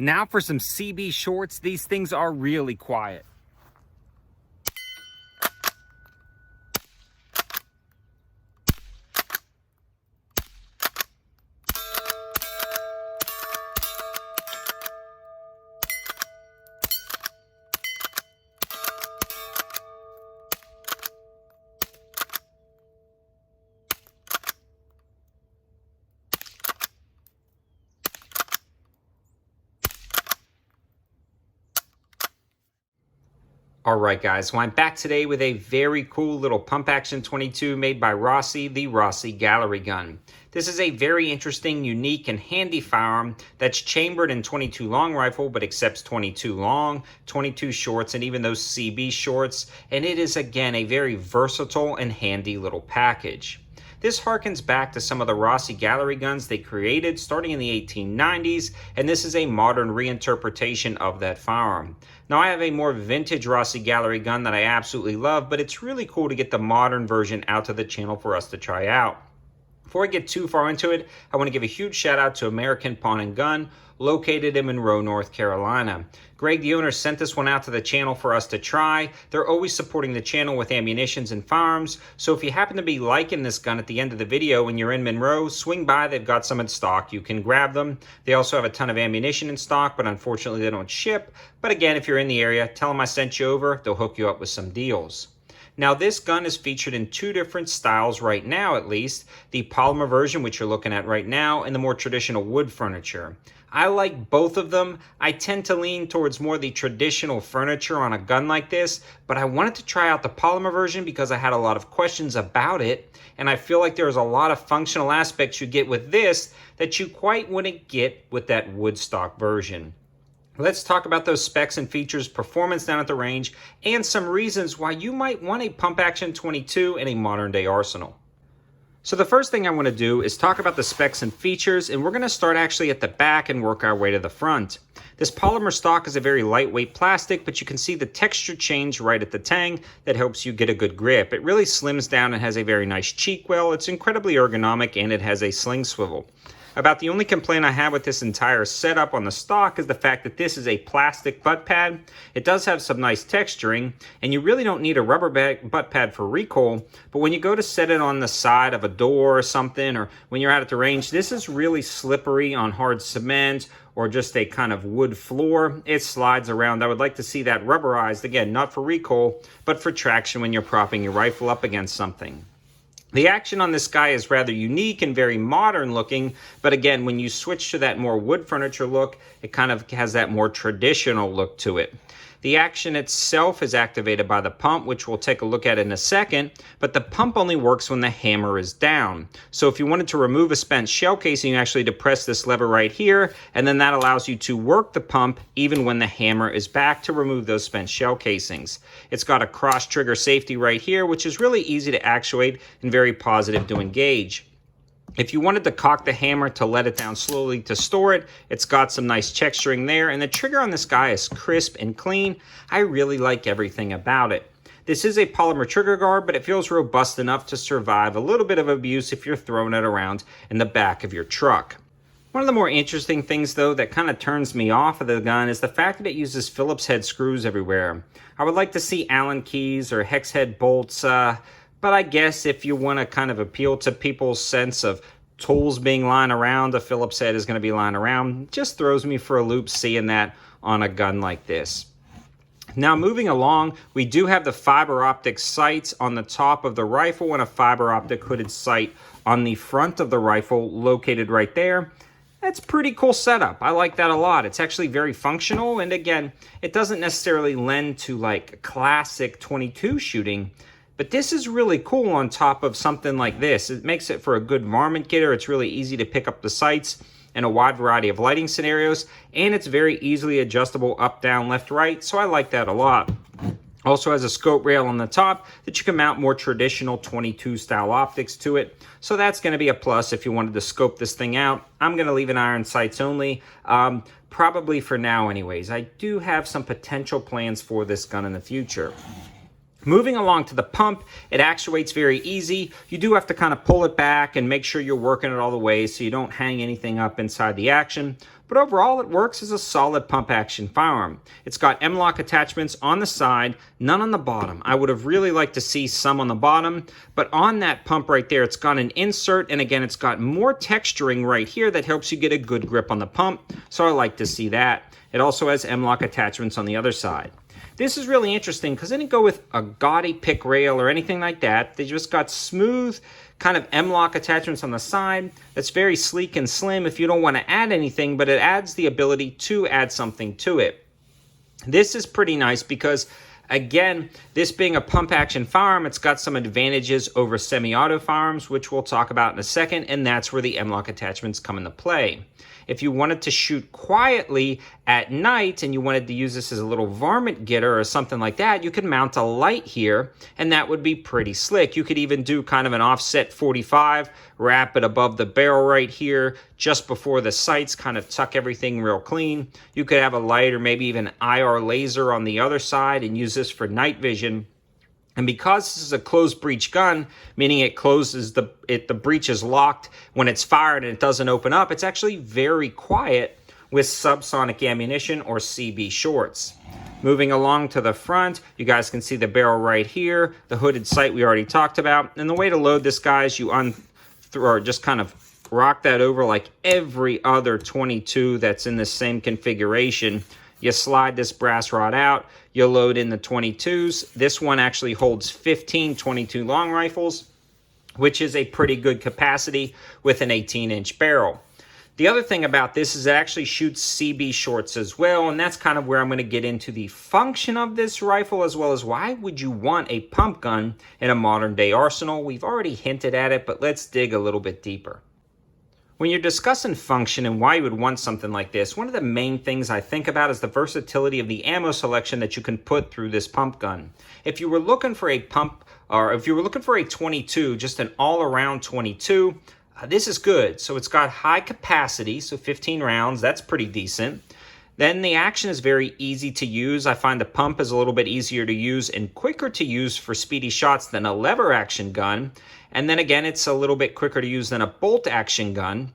Now for some CB shorts. These things are really quiet. Alright guys, well I'm back today with a very cool little pump action 22 made by Rossi, the Rossi Gallery Gun. This is a very interesting, unique, and handy firearm that's chambered in 22 long rifle but accepts 22 long, 22 shorts, and even those CB shorts, and it is again a very versatile and handy little package. This harkens back to some of the Rossi Gallery guns they created starting in the 1890s, and this is a modern reinterpretation of that firearm. Now I have a more vintage Rossi Gallery gun that I absolutely love, but it's really cool to get the modern version out to the channel for us to try out. Before I get too far into it, I want to give a huge shout out to American Pawn & Gun, located in Monroe, North Carolina. Greg, the owner, sent this one out to the channel for us to try. They're always supporting the channel with ammunitions and firearms, so if you happen to be liking this gun at the end of the video when you're in Monroe, swing by. They've got some in stock. You can grab them. They also have a ton of ammunition in stock, but unfortunately they don't ship. But again, if you're in the area, tell them I sent you over. They'll hook you up with some deals. Now this gun is featured in two different styles right now, at least. The polymer version, which you're looking at right now, and the more traditional wood furniture. I like both of them. I tend to lean towards more the traditional furniture on a gun like this, but I wanted to try out the polymer version because I had a lot of questions about it, and I feel like there's a lot of functional aspects you get with this that you quite wouldn't get with that wood stock version. Let's talk about those specs and features, performance down at the range, and some reasons why you might want a pump action 22 in a modern day arsenal. So the first thing I want to do is talk about the specs and features, and we're going to start actually at the back and work our way to the front. This polymer stock is a very lightweight plastic, but you can see the texture change right at the tang that helps you get a good grip. It really slims down and has a very nice cheek well. It's incredibly ergonomic, and it has a sling swivel. About the only complaint I have with this entire setup on the stock is the fact that this is a plastic butt pad. It does have some nice texturing, and you really don't need a rubber butt pad for recoil, but when you go to set it on the side of a door or something, or when you're out at the range, this is really slippery on hard cement or just a kind of wood floor. It slides around. I would like to see that rubberized, again, not for recoil, but for traction when you're propping your rifle up against something. The action on this guy is rather unique and very modern looking, but again, when you switch to that more wood furniture look, it kind of has that more traditional look to it. The action itself is activated by the pump, which we'll take a look at in a second, but the pump only works when the hammer is down. So if you wanted to remove a spent shell casing, you actually depress this lever right here, and then that allows you to work the pump even when the hammer is back to remove those spent shell casings. It's got a cross trigger safety right here, which is really easy to actuate and very positive to engage. If you wanted to cock the hammer to let it down slowly to store it, it's got some nice texturing there, and the trigger on this guy is crisp and clean. I really like everything about it. This is a polymer trigger guard, but it feels robust enough to survive a little bit of abuse if you're throwing it around in the back of your truck. One of the more interesting things, though, that kind of turns me off of the gun is the fact that it uses Phillips head screws everywhere. I would like to see Allen keys or hex head bolts, but I guess if you want to kind of appeal to people's sense of tools being lying around, a Phillips head is going to be lying around. Just throws me for a loop seeing that on a gun like this. Now moving along, we do have the fiber optic sights on the top of the rifle and a fiber optic hooded sight on the front of the rifle located right there. That's a pretty cool setup. I like that a lot. It's actually very functional, and again, it doesn't necessarily lend to like classic 22 shooting, but this is really cool on top of something like this. It makes it for a good varmint getter. It's really easy to pick up the sights in a wide variety of lighting scenarios, and it's very easily adjustable up, down, left, right, so I like that a lot. Also has a scope rail on the top that you can mount more traditional 22 style optics to it, so that's going to be a plus if you wanted to scope this thing out. I'm going to leave an iron sights only, probably for now anyways. I do have some potential plans for this gun in the future. Moving along to the pump, it actuates very easy. You do have to kind of pull it back and make sure you're working it all the way so you don't hang anything up inside the action. But overall, it works as a solid pump action firearm. It's got M-LOK attachments on the side, none on the bottom. I would have really liked to see some on the bottom, but on that pump right there, it's got an insert, and again, it's got more texturing right here that helps you get a good grip on the pump, so I like to see that. It also has M-LOK attachments on the other side. This is really interesting because they didn't go with a gaudy pick rail or anything like that. They just got smooth kind of M-LOK attachments on the side. That's very sleek and slim if you don't want to add anything, but it adds the ability to add something to it. This is pretty nice because, again, this being a pump action firearm, it's got some advantages over semi-auto firearms, which we'll talk about in a second, and that's where the M-LOK attachments come into play. If you wanted to shoot quietly at night and you wanted to use this as a little varmint getter or something like that, you could mount a light here, and that would be pretty slick. You could even do kind of an offset 45, wrap it above the barrel right here, just before the sights, kind of tuck everything real clean. You could have a light or maybe even IR laser on the other side and use this for night vision. And because this is a closed breech gun, meaning it closes the breech is locked when it's fired and it doesn't open up, it's actually very quiet with subsonic ammunition or CB shorts. Moving along to the front, you guys can see the barrel right here, the hooded sight we already talked about. And the way to load this, guys, you or just kind of rock that over like every other 22 that's in the same configuration. You slide this brass rod out, you load in the 22s. This one actually holds 15 22 long rifles, which is a pretty good capacity with an 18-inch barrel. The other thing about this is it actually shoots CB shorts as well, and that's kind of where I'm going to get into the function of this rifle, as well as why would you want a pump gun in a modern day arsenal. We've already hinted at it, but let's dig a little bit deeper. When you're discussing function and why you would want something like this, one of the main things I think about is the versatility of the ammo selection that you can put through this pump gun. If you were looking for a pump, or if you were looking for a 22, just an all-around 22, this is good. So it's got high capacity, so 15 rounds, that's pretty decent. Then the action is very easy to use. I find the pump is a little bit easier to use and quicker to use for speedy shots than a lever action gun. And then again, it's a little bit quicker to use than a bolt action gun.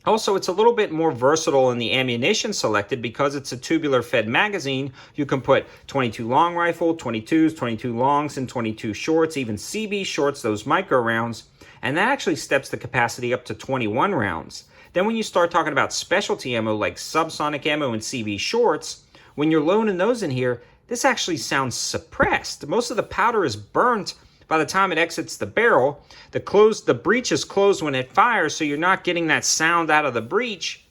Also, it's a little bit more versatile in the ammunition selected because it's a tubular fed magazine. You can put 22 long rifle, 22s, 22 longs, and 22 shorts, even CB shorts, those micro rounds. And that actually steps the capacity up to 21 rounds. Then when you start talking about specialty ammo like subsonic ammo and CB shorts, when you're loading those in here, this actually sounds suppressed. Most of the powder is burnt by the time it exits the barrel. The breech is closed when it fires, so you're not getting that sound out of the breech.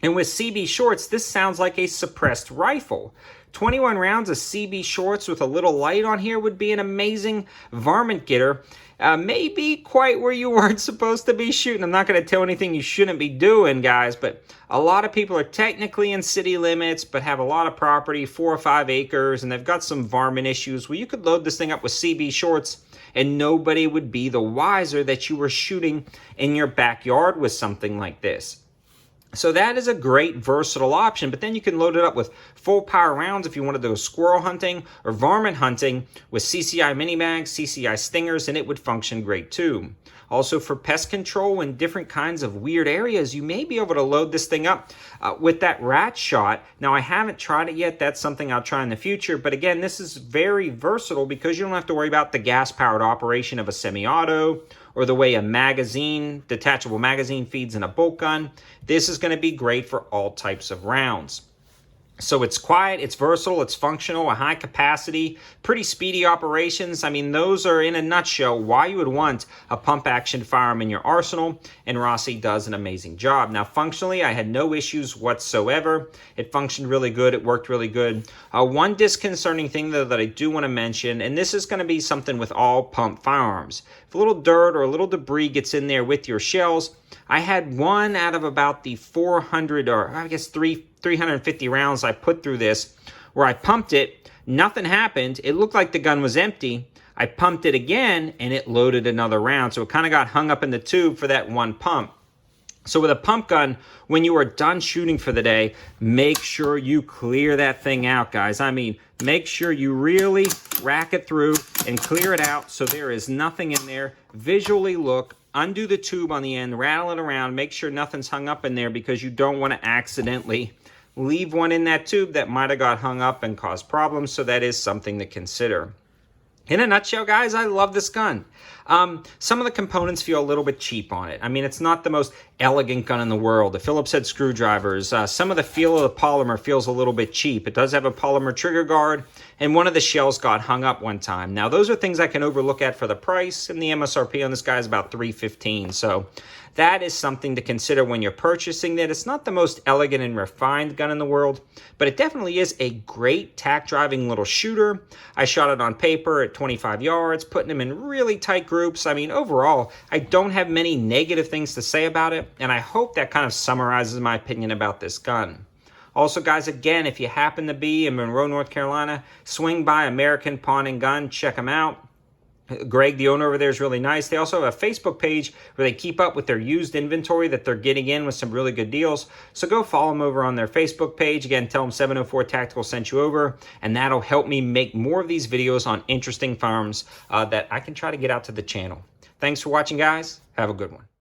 And with CB shorts, this sounds like a suppressed rifle. 21 rounds of CB shorts with a little light on here would be an amazing varmint getter. Maybe quite where you weren't supposed to be shooting. I'm not going to tell anything you shouldn't be doing, guys, but a lot of people are technically in city limits but have a lot of property, 4 or 5 acres, and they've got some varmint issues. Well, you could load this thing up with CB shorts and nobody would be the wiser that you were shooting in your backyard with something like this. So that is a great versatile option, but then you can load it up with full power rounds if you wanted to go squirrel hunting or varmint hunting with CCI mini bags, CCI stingers, and it would function great too. Also for pest control in different kinds of weird areas, you may be able to load this thing up with that rat shot. Now I haven't tried it yet, that's something I'll try in the future, but again, this is very versatile because you don't have to worry about the gas-powered operation of a semi-auto or the way a detachable magazine feeds in a bolt gun. This is going to be great for all types of rounds. So it's quiet, it's versatile, it's functional, a high capacity, pretty speedy operations. I mean, those are in a nutshell why you would want a pump action firearm in your arsenal, and Rossi does an amazing job. Now, functionally, I had no issues whatsoever. It functioned really good, it worked really good. One disconcerting thing though that I do want to mention, and this is going to be something with all pump firearms. If a little dirt or a little debris gets in there with your shells, I had one out of about the 400 or I guess 350 rounds I put through this where I pumped it, nothing happened, it looked like the gun was empty. I pumped it again and it loaded another round, so it kind of got hung up in the tube for that one pump. So with a pump gun, when you are done shooting for the day, make sure you clear that thing out, guys. I mean, make sure you really rack it through and clear it out so there is nothing in there. Visually look, undo the tube on the end, rattle it around, make sure nothing's hung up in there because you don't want to accidentally leave one in that tube that might have got hung up and caused problems. So that is something to consider. In a nutshell, guys, I love this gun. Some of the components feel a little bit cheap on it. I mean, it's not the most elegant gun in the world. The Phillips head screwdrivers, some of the feel of the polymer feels a little bit cheap. It does have a polymer trigger guard, and one of the shells got hung up one time. Now, those are things I can overlook at for the price, and the MSRP on this guy is about $315. So that is something to consider when you're purchasing that. It's not the most elegant and refined gun in the world, but it definitely is a great tack driving little shooter. I shot it on paper at 25 yards, putting them in really tight groups. I mean, overall, I don't have many negative things to say about it, and I hope that kind of summarizes my opinion about this gun. Also, guys, again, if you happen to be in Monroe, North Carolina, swing by American Pawn and Gun, check them out. Greg, the owner over there, is really nice. They also have a Facebook page where they keep up with their used inventory that they're getting in with some really good deals. So go follow them over on their Facebook page. Again, tell them 704 Tactical sent you over, and that'll help me make more of these videos on interesting firearms that I can try to get out to the channel. Thanks for watching, guys. Have a good one.